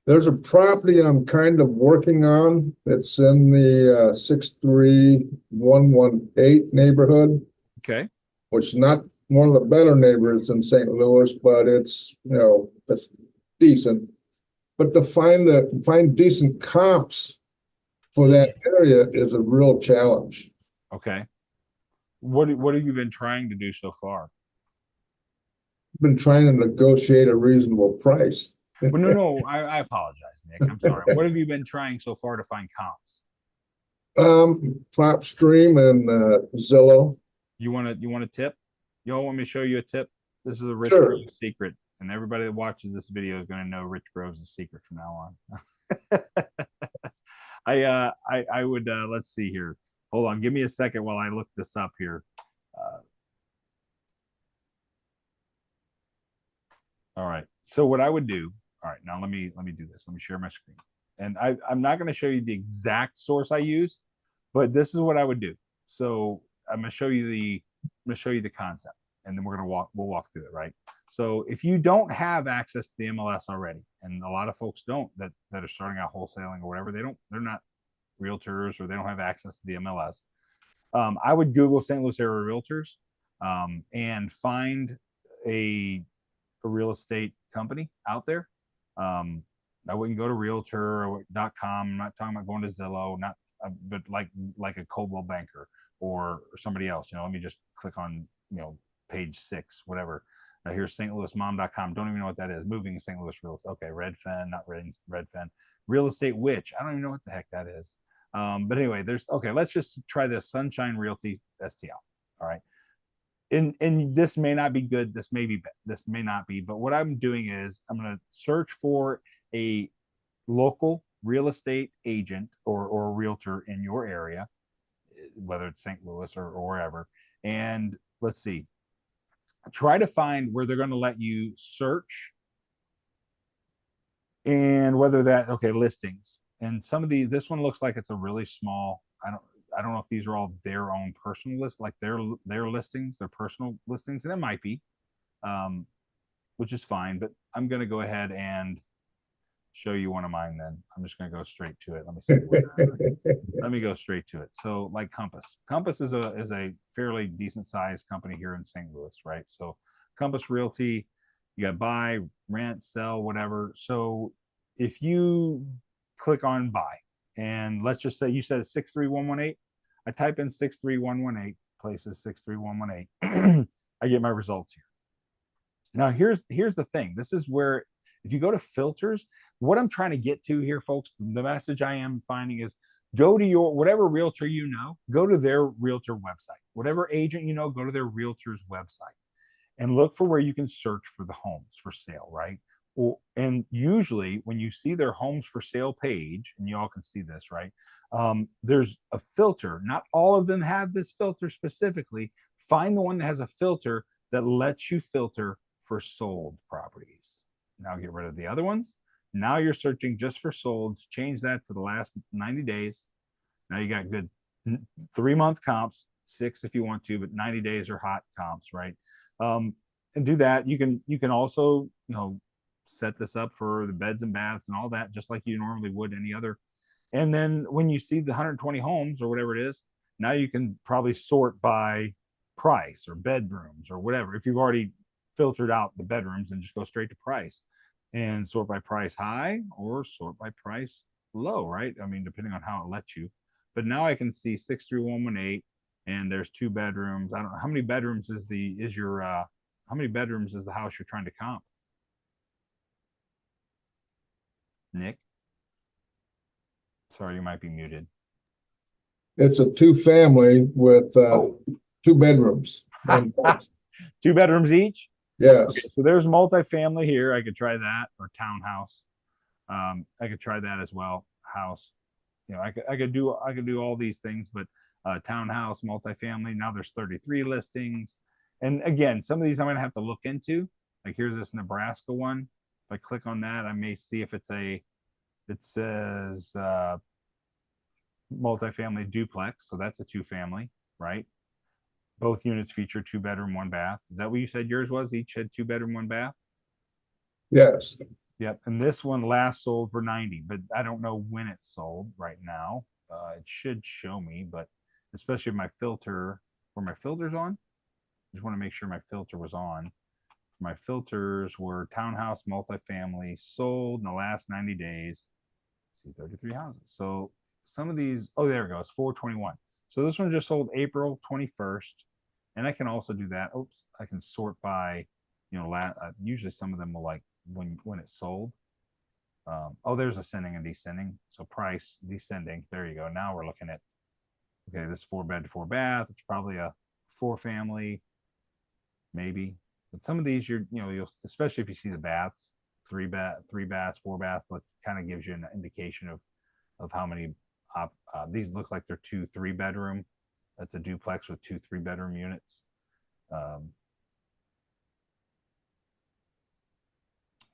There's a property I'm kind of working on. It's in the 63118 neighborhood. Okay. Which is not one of the better neighborhoods in St. Louis, but it's it's decent. But to find decent comps for that area is a real challenge. Okay. What have you been trying to do so far? I've been trying to negotiate a reasonable price. Well, no, I apologize, Nick. I'm sorry. What have you been trying so far to find comps? PropStream and Zillow. You want a tip? Y'all want me to show you a tip? This is a Rich Sure. Groves secret, and everybody that watches this video is going to know Rich Groves' secret from now on. I would let's see here. Hold on, give me a second while I look this up here. All right. So what I would do. All right, now let me do this. Let me share my screen. And I'm not going to show you the exact source I use, but this is what I would do. So I'm going to show you the concept, and then we'll walk through it, right? So if you don't have access to the MLS already, and a lot of folks don't that are starting out wholesaling or whatever, they're not realtors or they don't have access to the MLS. I would Google St. Louis area realtors and find a real estate company out there. I wouldn't go to realtor.com. I'm not talking about going to Zillow, but like a Coldwell Banker or somebody else. Let me just click on page 6, whatever. Here's stlouismom.com. Don't even know what that is. Moving St. Louis real estate. Okay, Redfin, not Redfin. Real Estate Witch. I don't even know what the heck that is. But anyway, let's just try this Sunshine Realty STL. All right. And this may not be good. This may not be. But what I'm doing is I'm going to search for a local real estate agent or realtor in your area, whether it's St. Louis or wherever. And let's see. Try to find where they're going to let you search, and whether that listings. And some of this one looks like it's a really small. I don't know if these are all their own personal list, like their listings, their personal listings, and it might be, which is fine. But I'm going to go ahead and show you one of mine then. I'm just going to go straight to it. Let me see. Let me go straight to it. So like Compass. Compass is a fairly decent sized company here in St. Louis, right? So Compass Realty, you got buy, rent, sell, whatever. So if you click on buy, and let's just say you said 63118, I type in 63118, places 63118. I get my results here. Now here's the thing. This is where if you go to filters, what I'm trying to get to here, folks, the message I am finding is go to your whatever realtor you know, go to their realtor website. Whatever agent you know, go to their realtor's website and look for where you can search for the homes for sale, right? And usually when you see their homes for sale page, and you all can see this, right? There's a filter. Not all of them have this filter specifically. Find the one that has a filter that lets you filter for sold properties. Now get rid of the other ones. Now you're searching just for solds. Change that to the last 90 days. Now you got good 3-month comps, 6 if you want to, but 90 days are hot comps, right? And do that. You can also, set this up for the beds and baths and all that, just like you normally would any other. And then when you see the 120 homes or whatever it is, now you can probably sort by price or bedrooms or whatever. If you've already filtered out the bedrooms, and just go straight to price and sort by price high or sort by price low, right? I mean, depending on how it lets you. But now I can see 63118, and there's 2 bedrooms. I don't know how many bedrooms is how many bedrooms is the house you're trying to comp? Nick? Sorry, you might be muted. It's a 2-family with 2 bedrooms. 2 bedrooms each? Yes. Okay, so there's multifamily here. I could try that, or townhouse. I could try that as well. House. I could do all these things, but townhouse, multifamily. Now there's 33 listings. And again, some of these I'm gonna have to look into. Like here's this Nebraska one. If I click on that, I may see if it says multifamily duplex. So that's a 2-family, right? Both units feature 2 bedroom, 1 bath. Is that what you said yours was? Each had 2 bedroom, 1 bath? Yes. Yep. And this one last sold for 90, but I don't know when it sold right now. It should show me, but especially if my filter, were my filters on? Just want to make sure my filter was on. My filters were townhouse, multifamily, sold in the last 90 days. See 33 houses. So some of these, oh, there it goes, 421. So this one just sold April 21st. And I can also do that. Oops, I can sort by, usually some of them will like when it sold. There's ascending and descending. So price descending. There you go. Now we're looking at, okay, this 4-bed, 4-bath. It's probably a 4-family, maybe. But some of these, you'll especially if you see the baths, 3 baths, 4 baths, that kind of gives you an indication of how many. These look like they're 2 3-bedroom. That's a duplex with 2 3-bedroom units.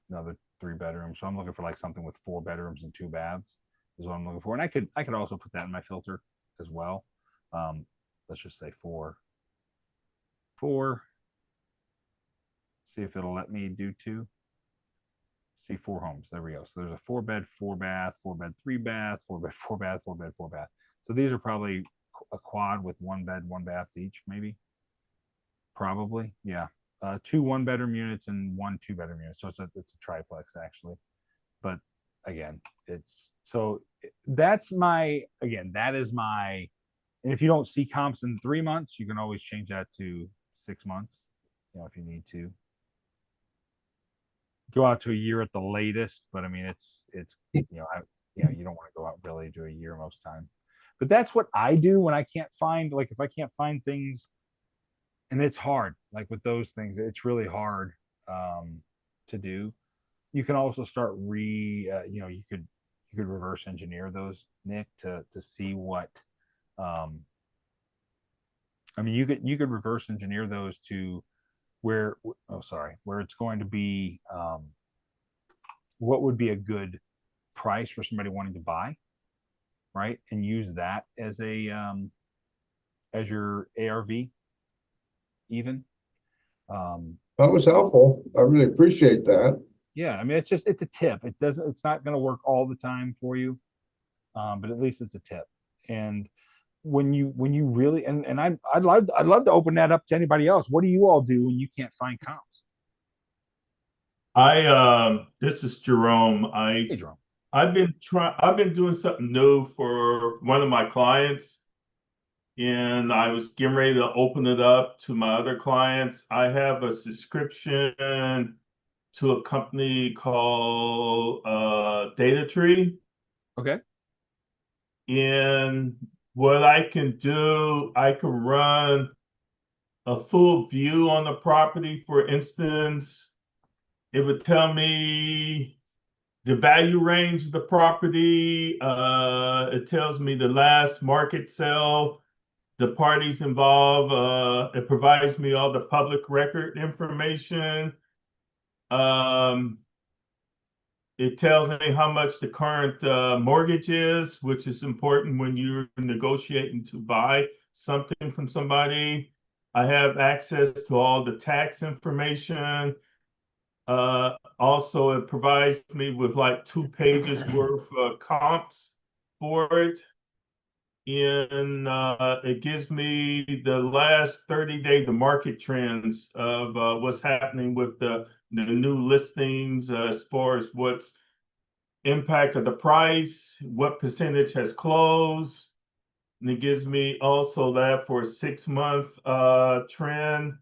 Another 3-bedroom. So I'm looking for like something with 4 bedrooms and 2 baths is what I'm looking for. And I could also put that in my filter as well. Let's just say 4. See if it'll let me do 2. See 4 homes. There we go. So there's a 4-bed, 4-bath, 4-bed, 3-bath, 4-bed, 4-bath, 4-bed, 4-bath. So these are probably a quad with 1 bed, 1 bath each, maybe. Probably, yeah. 2 1-bedroom units and 1 2-bedroom unit. So it's a triplex actually. But again, that is my. And if you don't see comps in 3 months, you can always change that to 6 months, if you need to. Go out to a year at the latest, but I mean, it's you don't want to go out really to a year most time. But that's what I do when I can't find, like if I can't find things, and it's hard, like with those things, it's really hard to do. You can also start you could reverse engineer those, Nick, to see what you could reverse engineer those to where it's going to be what would be a good price for somebody wanting to buy, right? And use that as as your ARV even. That was helpful. I really appreciate that. Yeah, I mean, it's a tip. It's not going to work all the time for you, but at least it's a tip. And when you really and I'd love to open that up to anybody else. What do you all do when you can't find comps? This is Jerome. Hey, Jerome. I've been doing something new for one of my clients, and I was getting ready to open it up to my other clients. I have a subscription to a company called Data Tree. Okay. And what I can do, I can run a full view on the property. For instance, it would tell me the value range of the property. It tells me the last market sale, the parties involved. It provides me all the public record information. Um, it tells me how much the current mortgage is, which is important when you're negotiating to buy something from somebody. I have access to all the tax information. Also, it provides me with like 2 pages worth of comps for it. And it gives me the last 30-day, the market trends of what's happening with the new listings as far as what's impact of the price, what percentage has closed. And it gives me also that for a 6-month trend.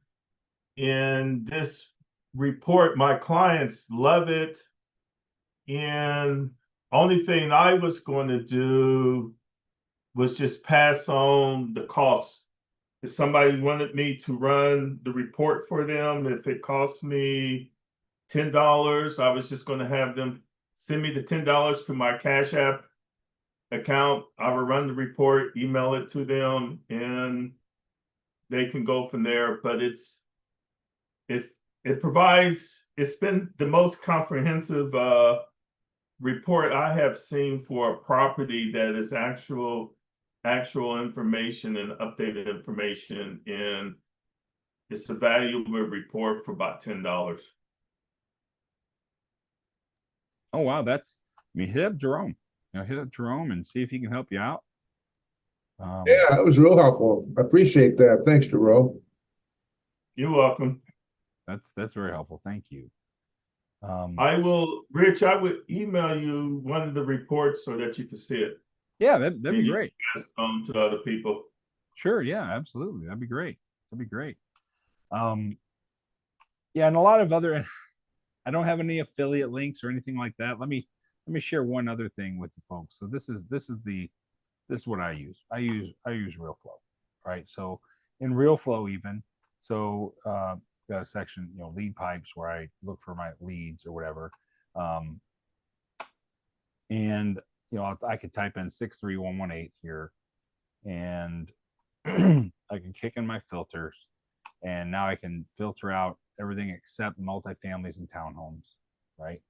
In this report, my clients love it. And only thing I was going to do was just pass on the cost. If somebody wanted me to run the report for them, if it cost me $10, I was just going to have them send me the $10 to my Cash App account. I will run the report, email it to them, and they can go from there. But it it provides, it's been the most comprehensive report I have seen for a property that is actual information and updated information, and it's a valuable report for about $10. Oh wow, I mean, hit up Jerome. Hit up Jerome and see if he can help you out. Yeah, that was real helpful. I appreciate that. Thanks, Jerome. You're welcome. That's very helpful. Thank you. Rich, I would email you one of the reports so that you can see it. Yeah, that'd be And you great. can pass it on to other people. Sure, yeah, absolutely. That'd be great. That'd be great. Yeah, and a lot of other I don't have any affiliate links or anything like that. Let me share one other thing with you folks. So this is what I use. I use RealFlow. Right. So in RealFlow even, so got a section, lead pipes where I look for my leads or whatever. And I could type in 63118 here and I can kick in my filters, and now I can filter out everything except multifamilies and townhomes, right?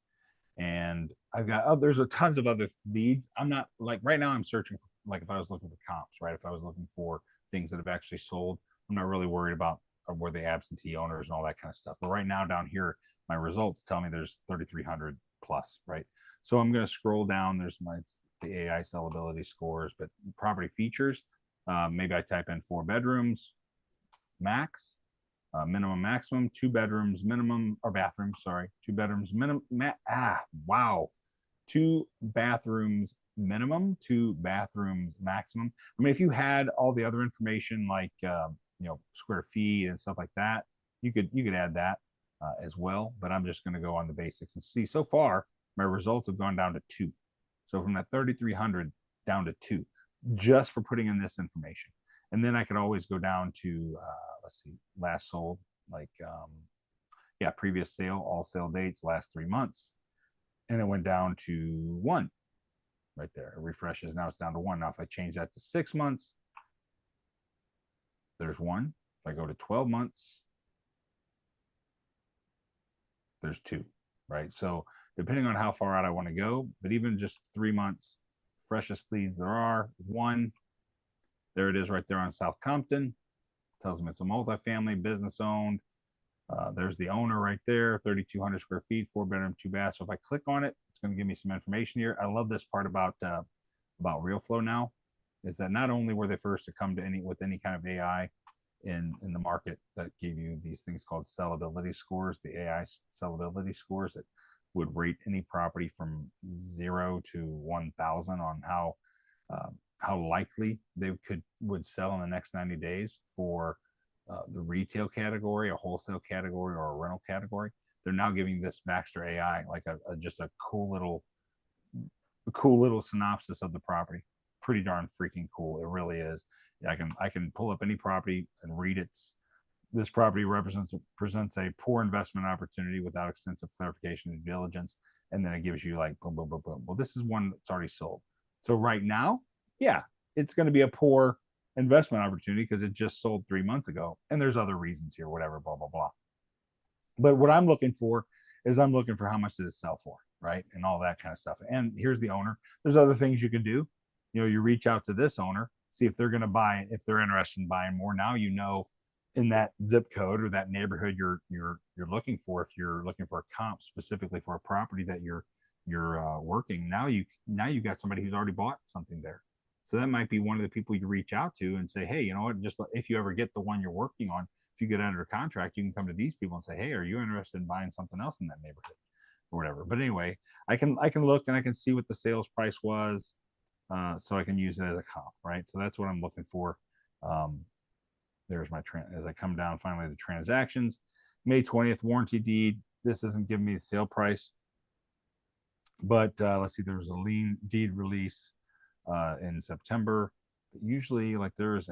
And I've got there's a tons of other leads. I'm not like right now I'm searching for, like, if I was looking for comps, right? If I was looking for things that have actually sold, I'm not really worried about were they absentee owners and all that kind of stuff. But right now down here, my results tell me there's 3,300 plus, right? So I'm going to scroll down. There's the AI sellability scores, but property features. Maybe I type in 4 bedrooms max, minimum maximum, 2 bedrooms minimum, or bathrooms, sorry, 2 bedrooms minimum. Wow. 2 bathrooms minimum, 2 bathrooms maximum. I mean, if you had all the other information like square feet and stuff like that, you could add that as well. But I'm just going to go on the basics and see. So far, my results have gone down to 2. So from that 3,300 down to 2, just for putting in this information. And then I could always go down to let's see, last sold, like previous sale, all sale dates, last 3 months, and it went down to 1 right there. It refreshes. Now it's down to 1. Now if I change that to 6 months, there's 1. If I go to 12 months, there's 2, right? So depending on how far out I want to go, but even just 3 months, freshest leads there are, 1. There it is right there on South Compton. Tells me it's a multifamily, business owned. There's the owner right there, 3,200 square feet, 4 bedroom, 2 bath. So if I click on it, it's going to give me some information here. I love this part about RealFlow now, is that not only were they first to come to any kind of AI in the market that gave you these things called sellability scores, the AI sellability scores that would rate any property from 0 to 1,000 on how likely they would sell in the next 90 days for the retail category, a wholesale category, or a rental category. They're now giving this Baxter AI like just a cool little synopsis of the property. Pretty darn freaking cool. It really is. I can pull up any property and read this property presents a poor investment opportunity without extensive clarification and due diligence. And then it gives you like boom, boom, boom, boom. Well, this is one that's already sold. So right now, yeah, it's going to be a poor investment opportunity because it just sold 3 months ago. And there's other reasons here, whatever, blah, blah, blah. But what I'm looking for is I'm looking for how much does it sell for, right? And all that kind of stuff. And here's the owner. There's other things you can do. You reach out to this owner, see if they're going to buy, if they're interested in buying more. Now in that zip code or that neighborhood you're looking for, if you're looking for a comp specifically for a property that you're working, now you got somebody who's already bought something there. So that might be one of the people you reach out to and say, hey, you know what, just if you ever get the one you're working on, if you get under contract, you can come to these people and say, hey, are you interested in buying something else in that neighborhood or whatever. But anyway, I can look and I can see what the sales price was, so I can use it as a comp, right? So that's what I'm looking for. There's my as I come down finally the transactions. May 20th warranty deed. This isn't giving me the sale price, but let's see, there was a lien deed release in September. But usually, like there's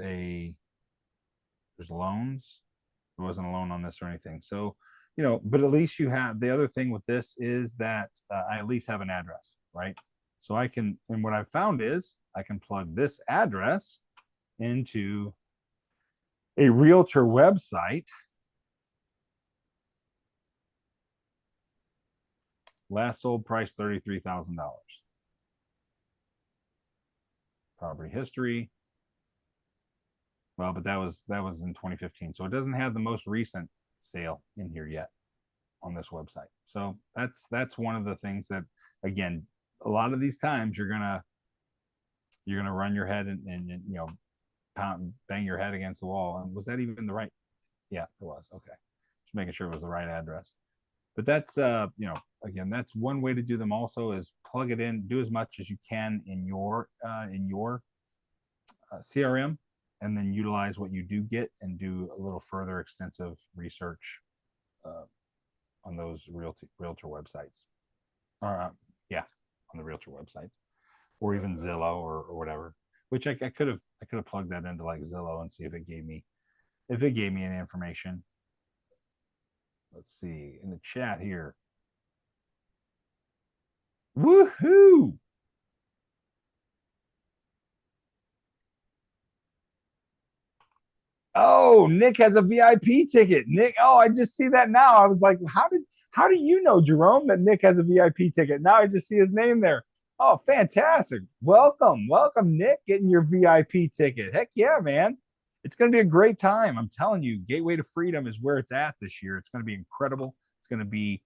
loans. There wasn't a loan on this or anything. So, but at least you have, the other thing with this is that I at least have an address, right? So and what I've found is I can plug this address into a realtor website. Last sold price $33,000. Property history. Well, but that was in 2015, so it doesn't have the most recent sale in here yet on this website. So that's one of the things that, again, a lot of these times you're gonna run your head and bang your head against the wall. And was that even the right? Yeah, it was. Okay, just making sure it was the right address. But that's again, that's one way to do them. Also, is plug it in, do as much as you can in your CRM, and then utilize what you do get and do a little further extensive research on those realtor websites. On the realtor website, or even Zillow or whatever. Which I could have plugged that into like Zillow and see if it gave me any information. Let's see in the chat here. Woohoo! Oh, Nick has a VIP ticket. Nick, I just see that now. I was like, how do you know, Jerome, that Nick has a VIP ticket? Now I just see his name there. Oh, fantastic. Welcome, Nick, getting your VIP ticket. Heck yeah, man. It's going to be a great time. I'm telling you, Gateway to Freedom is where it's at this year. It's going to be incredible. It's going to be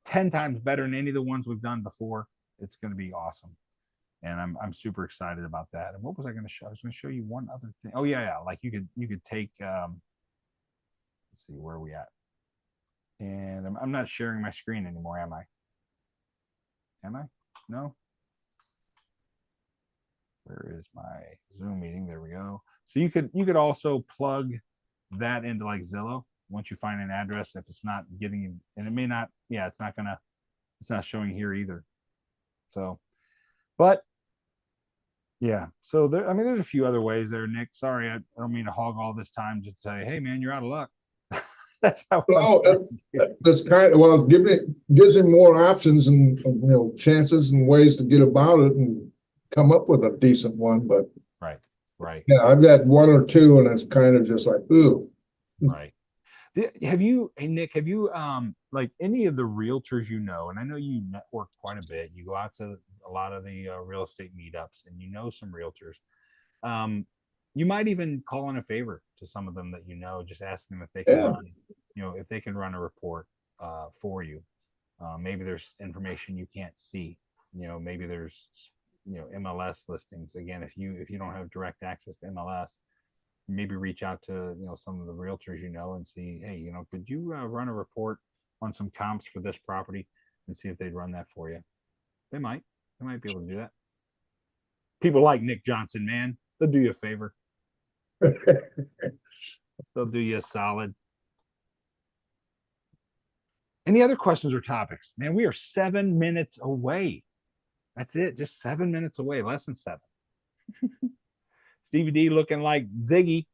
10 times better than any of the ones we've done before. It's going to be awesome. And I'm super excited about that. And what was I going to show? I was going to show you one other thing. Oh yeah. Like you could take, let's see, where are we at? And I'm not sharing my screen anymore, am I? No. Where is my Zoom meeting? There we go. So you could also plug that into like Zillow once you find an address. If it's not getting you, and it may not, it's not showing here either. So, but yeah, so there's a few other ways there, Nick. Sorry, I don't mean to hog all this time just to say, hey man, you're out of luck. That's how. That's gives him more options and chances and ways to get about it and come up with a decent one. But right. Yeah, I've got one or two, and it's kind of just like, ooh. Right. Nick, have you like any of the realtors and I know you network quite a bit, you go out to a lot of the real estate meetups and some realtors, you might even call in a favor to some of them that just asking them if they can run if they can run a report for you. Maybe there's information you can't see. Maybe there's MLS listings. Again, if you don't have direct access to MLS, maybe reach out to some of the realtors and see, hey, could you run a report on some comps for this property and see if they'd run that for you. They might be able to do that. People like Nick Johnson, man, they'll do you a favor. They'll do you a solid. Any other questions or topics? Man, we are 7 minutes away. That's it. Just 7 minutes away. Less than 7. Stevie D looking like Ziggy.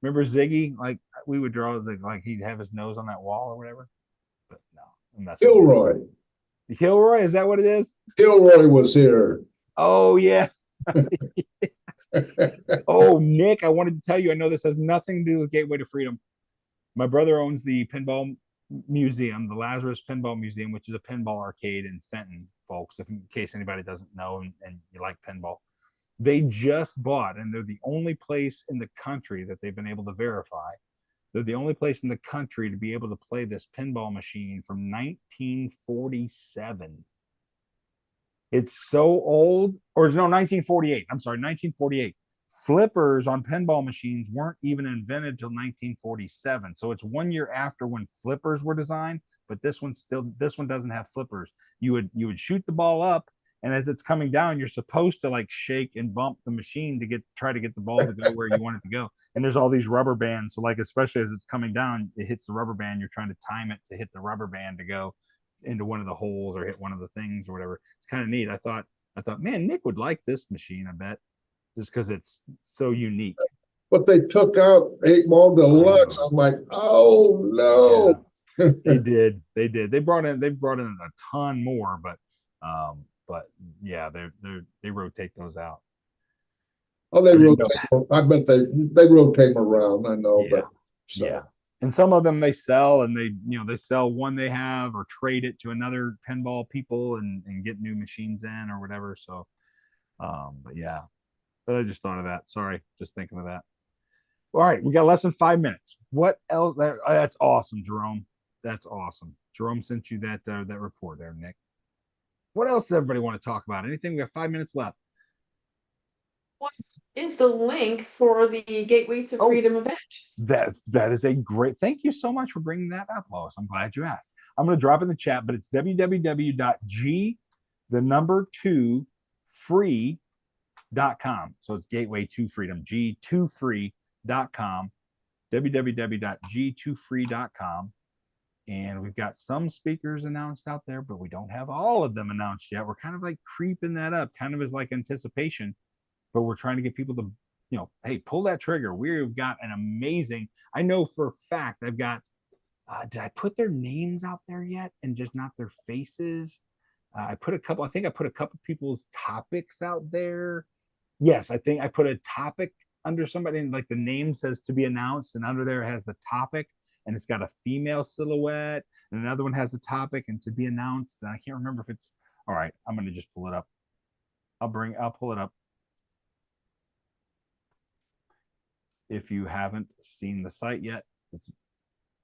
Remember Ziggy? Like we would draw like he'd have his nose on that wall or whatever. But no, Gilroy. Gilroy, is that what it is? Gilroy was here. Oh yeah. Oh, Nick, I wanted to tell you, I know this has nothing to do with Gateway to Freedom. My brother owns the Pinball Museum, the Lazarus Pinball Museum, which is a pinball arcade in Fenton, folks, in case anybody doesn't know and you like pinball. They just bought, and they're the only place in the country that they've been able to verify. They're the only place in the country to be able to play this pinball machine from 1947. It's so old, or no, 1948. I'm sorry, 1948. Flippers on pinball machines weren't even invented till 1947. So it's 1 year after when flippers were designed, but this one doesn't have flippers. You would shoot the ball up, and as it's coming down, you're supposed to like shake and bump the machine to try to get the ball to go where you want it to go. And there's all these rubber bands. So like, especially as it's coming down, it hits the rubber band. You're trying to time it to hit the rubber band to go into one of the holes or hit one of the things or whatever. It's kind of neat. I thought, man, Nick would like this machine, I bet, just because it's so unique. But they took out 8-Ball Deluxe. I'm like, oh no. Yeah, they did. They brought in a ton more, but yeah, they rotate those out. Oh, they rotate. I bet they rotate them around. I know, Yeah. but so. Yeah. And some of them they sell, and they sell one they have or trade it to another pinball people and get new machines in or whatever. So, but yeah, but I just thought of that. Sorry, just thinking of that. All right, we got less than 5 minutes. What else? That's awesome, Jerome. That's awesome. Jerome sent you that report there, Nick. What else does everybody want to talk about? Anything? We got 5 minutes left. What is the link for the Gateway to Freedom event? That is a great. Thank you so much for bringing that up, Lois. I'm glad you asked. I'm going to drop in the chat, but it's www.g2free.com. So it's Gateway to Freedom, g2free.com, www.g2free.com. And we've got some speakers announced out there, but we don't have all of them announced yet. We're kind of like creeping that up, kind of as like anticipation, but we're trying to get people to, hey, pull that trigger. We've got an amazing, I know for a fact I've got, did I put their names out there yet and just not their faces? I think I put a couple people's topics out there. Yes, I think I put a topic under somebody, and like the name says to be announced, and under there it has the topic, and it's got a female silhouette, and another one has the topic and to be announced. And I can't remember if it's all right. I'm going to just pull it up. I'll pull it up. If you haven't seen the site yet, it's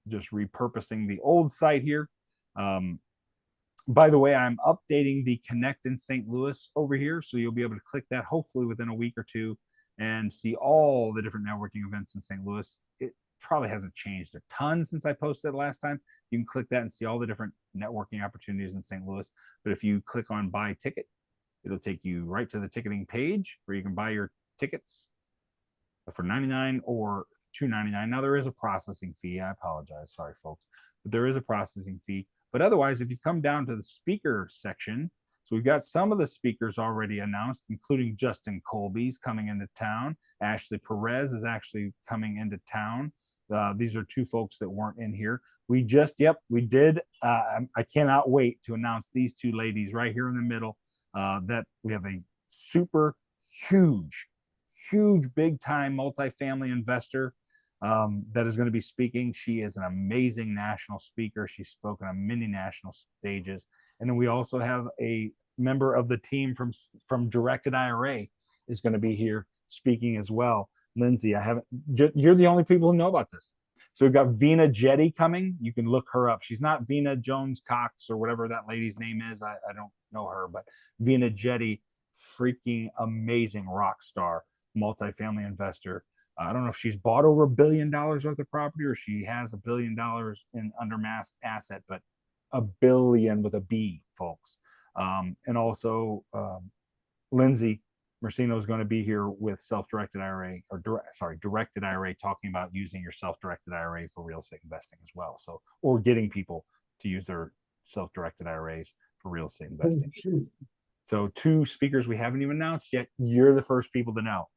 just repurposing the old site here. By the way, I'm updating the Connect in St. Louis over here, so you'll be able to click that hopefully within a week or two and see all the different networking events in St. Louis. It probably hasn't changed a ton since I posted it last time. You can click that and see all the different networking opportunities in St. Louis. But if you click on buy ticket, it'll take you right to the ticketing page where you can buy your tickets for $99 or $2.99. Now there is a processing fee. I apologize. Sorry, folks. But there is a processing fee. But otherwise, if you come down to the speaker section, so we've got some of the speakers already announced, including Justin Colby's coming into town. Ashley Perez is actually coming into town. These are two folks that weren't in here. We did. I cannot wait to announce these two ladies right here in the middle. That we have a super huge, big time multifamily investor that is going to be speaking. She is an amazing national speaker. She's spoken on many national stages. And then we also have a member of the team from Directed IRA is going to be here speaking as well. Lindsay, you're the only people who know about this. So we've got Vina Jetty coming. You can look her up. She's not Vina Jones Cox or whatever that lady's name is. I don't know her, but Vina Jetty, freaking amazing rock star, multifamily investor. I don't know if she's bought over $1 billion worth of property or she has $1 billion in undermass asset, but $1 billion with a B, folks. And also Lindsay Mercino is going to be here with self-directed IRA or directed IRA, talking about using your self-directed IRA for real estate investing as well. So, or getting people to use their self-directed IRAs for real estate investing. So 2 speakers we haven't even announced yet. You're the first people to know.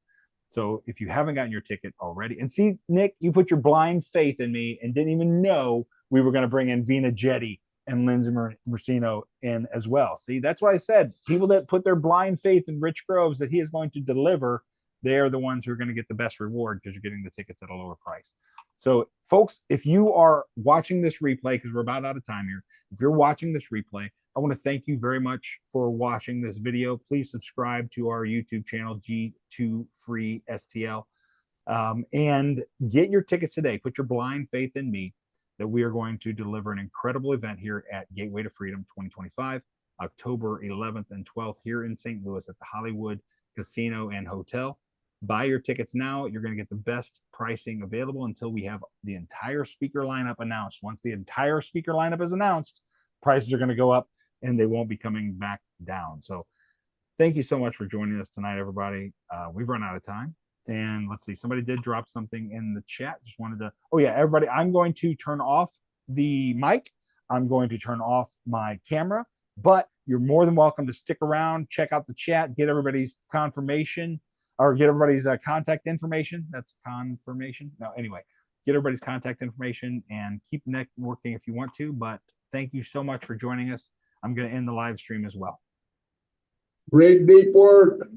So if you haven't gotten your ticket already, and see, Nick, you put your blind faith in me and didn't even know we were going to bring in Vina Jetty and Lindsay Mercino in as well. See, that's why I said people that put their blind faith in Rich Groves that he is going to deliver, they are the ones who are going to get the best reward because you're getting the tickets at a lower price. So, folks, if you are watching this replay, because we're about out of time here, if you're watching this replay, I want to thank you very much for watching this video. Please subscribe to our YouTube channel, G2 Free STL, and get your tickets today. Put your blind faith in me that we are going to deliver an incredible event here at Gateway to Freedom 2025, October 11th and 12th here in St. Louis at the Hollywood Casino and Hotel. Buy your tickets now. You're going to get the best pricing available until we have the entire speaker lineup announced. Once the entire speaker lineup is announced, prices are going to go up and they won't be coming back down. So thank you so much for joining us tonight, everybody. We've run out of time. And let's see, somebody did drop something in the chat. Just wanted to, oh yeah, everybody, I'm going to turn off the mic. I'm going to turn off my camera, but you're more than welcome to stick around, check out the chat, get everybody's confirmation or get everybody's contact information. That's confirmation. No, anyway, get everybody's contact information and keep networking if you want to. But thank you so much for joining us. I'm going to end the live stream as well. Great deep work.